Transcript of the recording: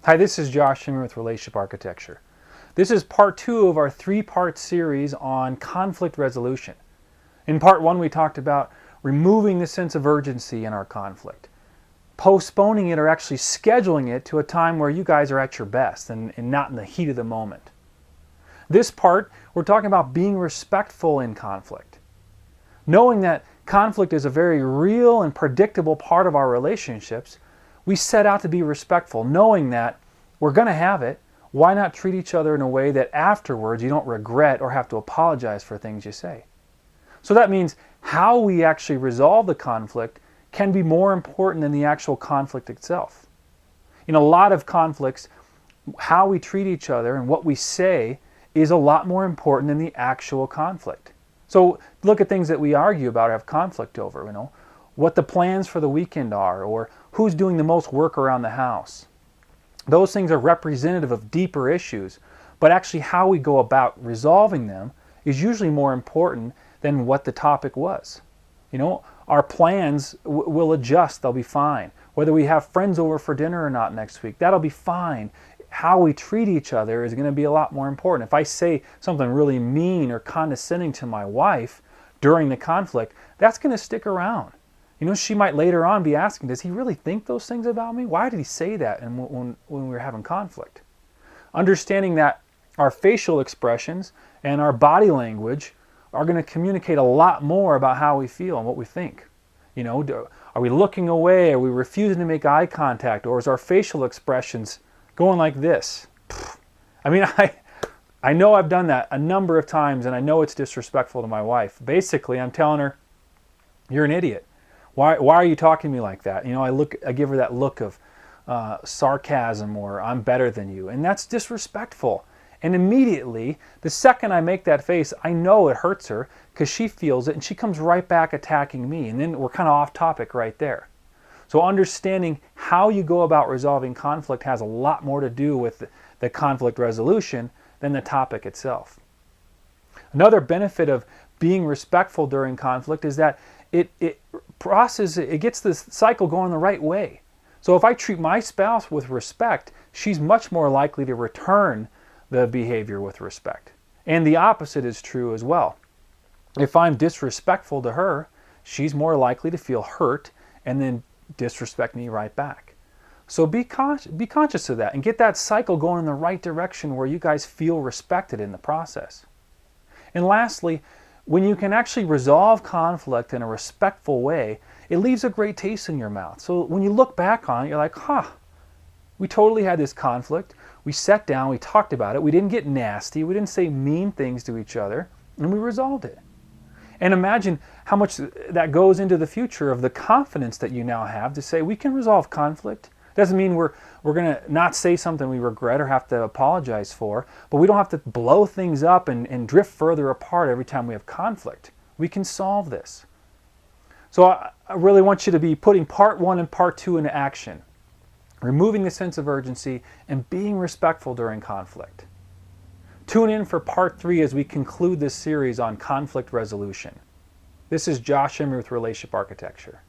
Hi, this is Josh Shimmer with Relationship Architecture. This is part 2 of our 3-part series on conflict resolution. In part 1, we talked about removing the sense of urgency in our conflict, postponing it or actually scheduling it to a time where you guys are at your best and not in the heat of the moment. This part, we're talking about being respectful in conflict. Knowing that conflict is a very real and predictable part of our relationships, we set out to be respectful, knowing that we're going to have it. Why not treat each other in a way that afterwards you don't regret or have to apologize for things you say? So that means how we actually resolve the conflict can be more important than the actual conflict itself. In a lot of conflicts, how we treat each other and what we say is a lot more important than the actual conflict. So look at things that we argue about or have conflict over, what the plans for the weekend are, or who's doing the most work around the house. Those things are representative of deeper issues, but actually how we go about resolving them is usually more important than what the topic was. Our plans will adjust, they'll be fine. Whether we have friends over for dinner or not next week, that'll be fine. How we treat each other is going to be a lot more important. If I say something really mean or condescending to my wife during the conflict, that's going to stick around. She might later on be asking, does he really think those things about me? Why did he say that when we were having conflict? Understanding that our facial expressions and our body language are going to communicate a lot more about how we feel and what we think. Are we looking away? Are we refusing to make eye contact? Or is our facial expressions going like this? I know I've done that a number of times, and I know it's disrespectful to my wife. Basically, I'm telling her, you're an idiot. Why are you talking to me like that? I give her that look of sarcasm, or I'm better than you, and that's disrespectful. And immediately, the second I make that face, I know it hurts her because she feels it, and she comes right back attacking me, and then we're kind of off topic right there. So understanding how you go about resolving conflict has a lot more to do with the conflict resolution than the topic itself. Another benefit of being respectful during conflict is that it gets this cycle going the right way. So if I treat my spouse with respect, she's much more likely to return the behavior with respect. And the opposite is true as well. If I'm disrespectful to her, she's more likely to feel hurt and then disrespect me right back. So be conscious of that and get that cycle going in the right direction where you guys feel respected in the process. And lastly, when you can actually resolve conflict in a respectful way, it leaves a great taste in your mouth. So when you look back on it, you're like, we totally had this conflict. We sat down, we talked about it. We didn't get nasty. We didn't say mean things to each other, and we resolved it. And imagine how much that goes into the future of the confidence that you now have to say we can resolve conflict. Doesn't mean we're going to not say something we regret or have to apologize for, but we don't have to blow things up and drift further apart every time we have conflict. We can solve this. So I really want you to be putting part 1 and part 2 into action, removing the sense of urgency and being respectful during conflict. Tune in for part 3 as we conclude this series on conflict resolution. This is Josh Shimmer with Relationship Architecture.